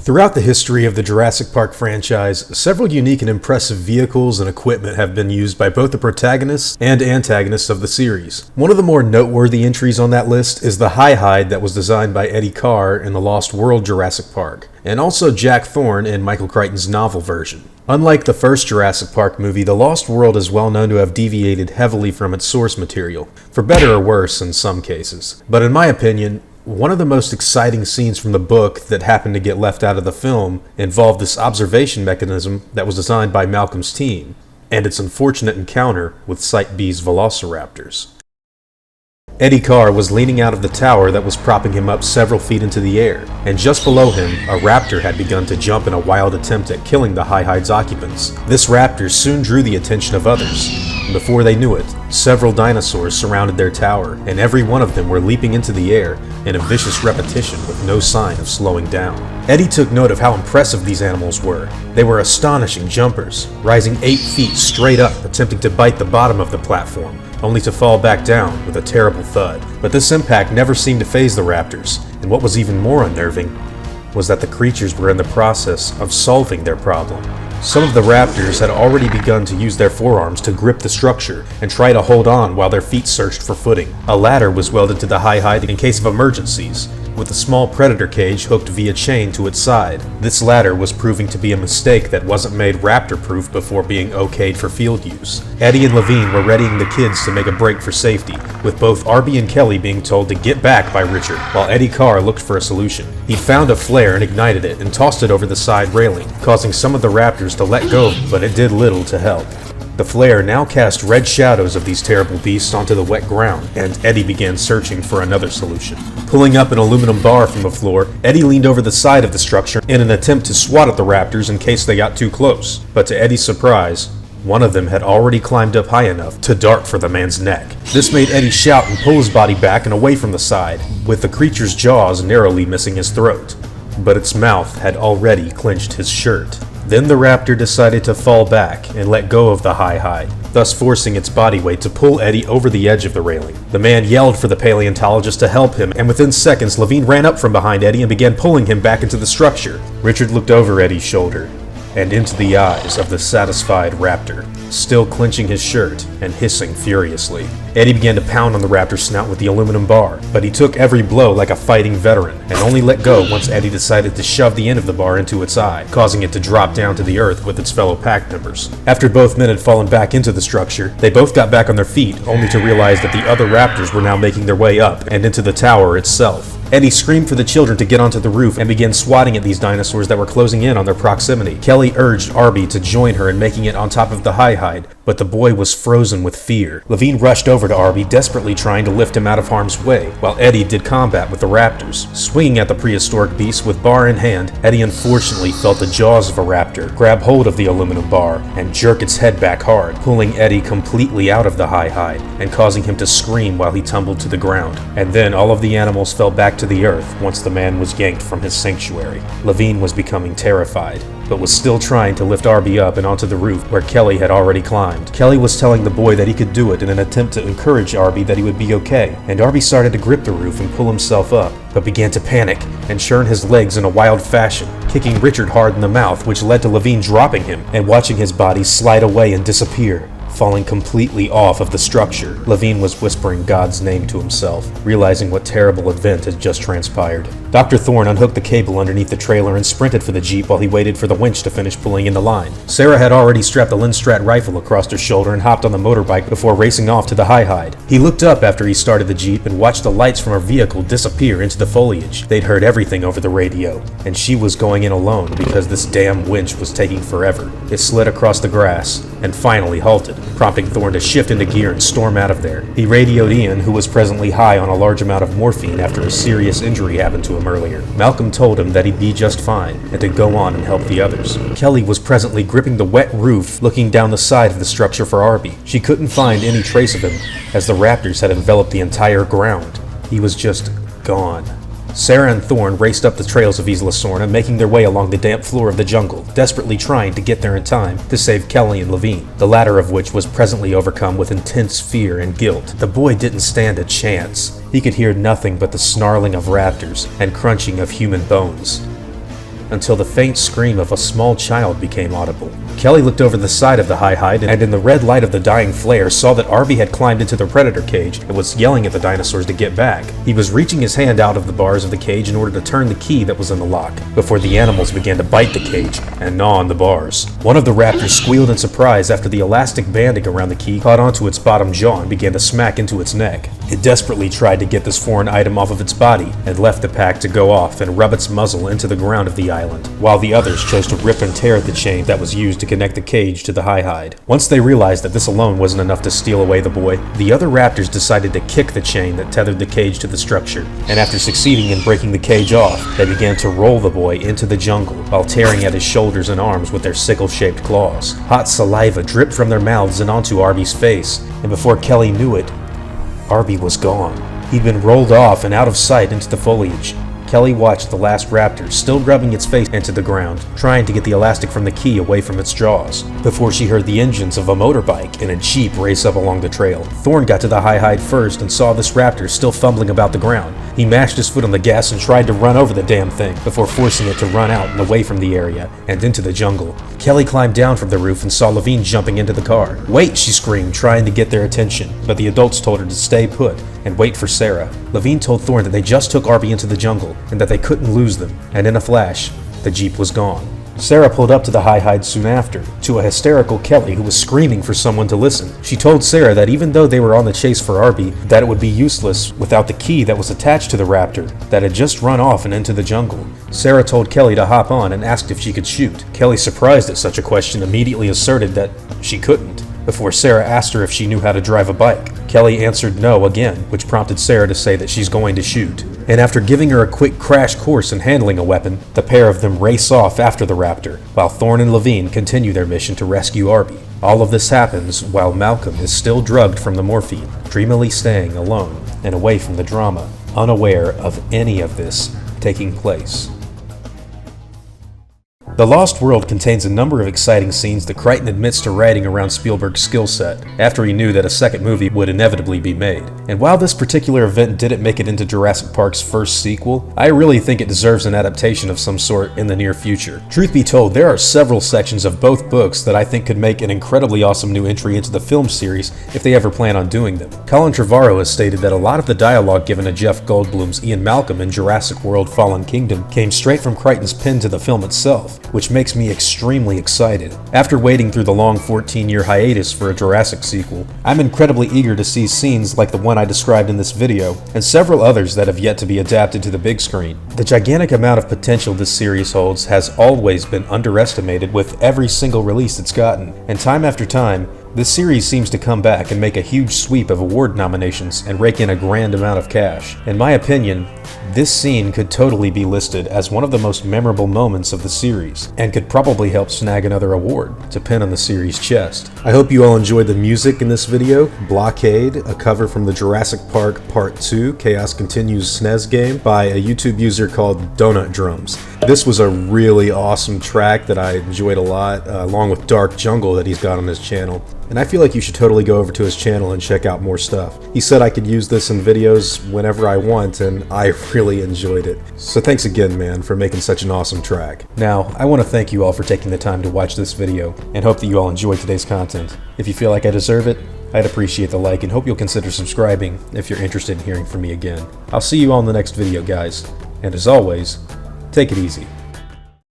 Throughout the history of the Jurassic Park franchise, several unique and impressive vehicles and equipment have been used by both the protagonists and antagonists of the series. One of the more noteworthy entries on that list is the High Hide that was designed by Eddie Carr in the Lost World Jurassic Park, and also Jack Thorne in Michael Crichton's novel version. Unlike the first Jurassic Park movie, The Lost World is well known to have deviated heavily from its source material, for better or worse in some cases. But in my opinion, one of the most exciting scenes from the book that happened to get left out of the film involved this observation mechanism that was designed by Malcolm's team, and its unfortunate encounter with Site B's Velociraptors. Eddie Carr was leaning out of the tower that was propping him up several feet into the air, and just below him, a raptor had begun to jump in a wild attempt at killing the High Hide's occupants. This raptor soon drew the attention of others, and before they knew it, several dinosaurs surrounded their tower, and every one of them were leaping into the air in a vicious repetition with no sign of slowing down. Eddie took note of how impressive these animals were. They were astonishing jumpers, rising 8 feet straight up, attempting to bite the bottom of the platform, only to fall back down with a terrible thud. But this impact never seemed to faze the raptors, and what was even more unnerving was that the creatures were in the process of solving their problem. Some of the raptors had already begun to use their forearms to grip the structure and try to hold on while their feet searched for footing. A ladder was welded to the High Hide in case of emergencies, with a small predator cage hooked via chain to its side. This ladder was proving to be a mistake that wasn't made raptor-proof before being okayed for field use. Eddie and Levine were readying the kids to make a break for safety, with both Arby and Kelly being told to get back by Richard, while Eddie Carr looked for a solution. He found a flare and ignited it and tossed it over the side railing, causing some of the raptors to let go, but it did little to help. The flare now cast red shadows of these terrible beasts onto the wet ground, and Eddie began searching for another solution. Pulling up an aluminum bar from the floor, Eddie leaned over the side of the structure in an attempt to swat at the raptors in case they got too close. But to Eddie's surprise, one of them had already climbed up high enough to dart for the man's neck. This made Eddie shout and pull his body back and away from the side, with the creature's jaws narrowly missing his throat. But its mouth had already clenched his shirt. Then the raptor decided to fall back and let go of the High Hide, thus forcing its body weight to pull Eddie over the edge of the railing. The man yelled for the paleontologist to help him, and within seconds Levine ran up from behind Eddie and began pulling him back into the structure. Richard looked over Eddie's shoulder and into the eyes of the satisfied raptor, still clenching his shirt and hissing furiously. Eddie began to pound on the raptor's snout with the aluminum bar, but he took every blow like a fighting veteran, and only let go once Eddie decided to shove the end of the bar into its eye, causing it to drop down to the earth with its fellow pack members. After both men had fallen back into the structure, they both got back on their feet, only to realize that the other raptors were now making their way up and into the tower itself. Eddie screamed for the children to get onto the roof and began swatting at these dinosaurs that were closing in on their proximity. Kelly urged Arby to join her in making it on top of the High Hide, but the boy was frozen with fear. Levine rushed over to Arby, desperately trying to lift him out of harm's way, while Eddie did combat with the raptors. Swinging at the prehistoric beast with bar in hand, Eddie unfortunately felt the jaws of a raptor grab hold of the aluminum bar and jerk its head back hard, pulling Eddie completely out of the High Hide and causing him to scream while he tumbled to the ground. And then all of the animals fell back to the earth once the man was yanked from his sanctuary. Levine was becoming terrified, but was still trying to lift Arby up and onto the roof where Kelly had already climbed. Kelly was telling the boy that he could do it in an attempt to encourage Arby that he would be okay, and Arby started to grip the roof and pull himself up, but began to panic and churn his legs in a wild fashion, kicking Richard hard in the mouth, which led to Levine dropping him and watching his body slide away and disappear, falling completely off of the structure. Levine was whispering God's name to himself, realizing what terrible event had just transpired. Dr. Thorne unhooked the cable underneath the trailer and sprinted for the Jeep while he waited for the winch to finish pulling in the line. Sarah had already strapped a Lindstrat rifle across her shoulder and hopped on the motorbike before racing off to the High Hide. He looked up after he started the Jeep and watched the lights from her vehicle disappear into the foliage. They'd heard everything over the radio, and she was going in alone because this damn winch was taking forever. It slid across the grass and finally halted, prompting Thorne to shift into gear and storm out of there. He radioed Ian, who was presently high on a large amount of morphine after a serious injury happened to him earlier. Malcolm told him that he'd be just fine and to go on and help the others. Kelly was presently gripping the wet roof, looking down the side of the structure for Arby. She couldn't find any trace of him, as the raptors had enveloped the entire ground. He was just gone. Sarah and Thorne raced up the trails of Isla Sorna, making their way along the damp floor of the jungle, desperately trying to get there in time to save Kelly and Levine, the latter of which was presently overcome with intense fear and guilt. The boy didn't stand a chance. He could hear nothing but the snarling of raptors and crunching of human bones. until the faint scream of a small child became audible. Kelly looked over the side of the High Hide and in the red light of the dying flare saw that Arby had climbed into the predator cage and was yelling at the dinosaurs to get back. He was reaching his hand out of the bars of the cage in order to turn the key that was in the lock, before the animals began to bite the cage and gnaw on the bars. One of the raptors squealed in surprise after the elastic banding around the key caught onto its bottom jaw and began to smack into its neck. It desperately tried to get this foreign item off of its body and left the pack to go off and rub its muzzle into the ground of the island, while the others chose to rip and tear at the chain that was used to connect the cage to the High Hide. Once they realized that this alone wasn't enough to steal away the boy, the other raptors decided to kick the chain that tethered the cage to the structure, and after succeeding in breaking the cage off, they began to roll the boy into the jungle while tearing at his shoulders and arms with their sickle-shaped claws. Hot saliva dripped from their mouths and onto Arby's face, and before Kelly knew it, Arby was gone. He'd been rolled off and out of sight into the foliage. Kelly watched the last raptor still rubbing its face into the ground, trying to get the elastic from the key away from its jaws, before she heard the engines of a motorbike and a jeep race up along the trail. Thorne got to the High Hide first and saw this raptor still fumbling about the ground. He mashed his foot on the gas and tried to run over the damn thing, before forcing it to run out and away from the area and into the jungle. Kelly climbed down from the roof and saw Levine jumping into the car. "Wait!" she screamed, trying to get their attention, but the adults told her to stay put and wait for Sarah. Levine told Thorne that they just took Arby into the jungle and that they couldn't lose them, and in a flash, the jeep was gone. Sarah pulled up to the High Hide soon after, to a hysterical Kelly who was screaming for someone to listen. She told Sarah that even though they were on the chase for Arby, that it would be useless without the key that was attached to the raptor that had just run off and into the jungle. Sarah told Kelly to hop on and asked if she could shoot. Kelly, surprised at such a question, immediately asserted that she couldn't, before Sarah asked her if she knew how to drive a bike. Kelly answered no again, which prompted Sarah to say that she's going to shoot. And after giving her a quick crash course in handling a weapon, the pair of them race off after the raptor, while Thorne and Levine continue their mission to rescue Arby. All of this happens while Malcolm is still drugged from the morphine, dreamily staying alone and away from the drama, unaware of any of this taking place. The Lost World contains a number of exciting scenes that Crichton admits to writing around Spielberg's skill set, after he knew that a second movie would inevitably be made. And while this particular event didn't make it into Jurassic Park's first sequel, I really think it deserves an adaptation of some sort in the near future. Truth be told, there are several sections of both books that I think could make an incredibly awesome new entry into the film series if they ever plan on doing them. Colin Trevorrow has stated that a lot of the dialogue given to Jeff Goldblum's Ian Malcolm in Jurassic World Fallen Kingdom came straight from Crichton's pen to the film itself, which makes me extremely excited. After waiting through the long 14-year hiatus for a Jurassic sequel, I'm incredibly eager to see scenes like the one I described in this video, and several others that have yet to be adapted to the big screen. The gigantic amount of potential this series holds has always been underestimated with every single release it's gotten, and time after time, this series seems to come back and make a huge sweep of award nominations and rake in a grand amount of cash. In my opinion, this scene could totally be listed as one of the most memorable moments of the series, and could probably help snag another award to pin on the series' chest. I hope you all enjoyed the music in this video. Blockade, a cover from the Jurassic Park Part 2 Chaos Continues SNES game by a YouTube user called DonutDrums. This was a really awesome track that I enjoyed a lot, along with Dark Jungle that he's got on his channel. And I feel like you should totally go over to his channel and check out more stuff. He said I could use this in videos whenever I want, and I really enjoyed it. So thanks again, man, for making such an awesome track. Now, I want to thank you all for taking the time to watch this video, and hope that you all enjoyed today's content. If you feel like I deserve it, I'd appreciate the like and hope you'll consider subscribing if you're interested in hearing from me again. I'll see you all in the next video, guys. And as always, take it easy.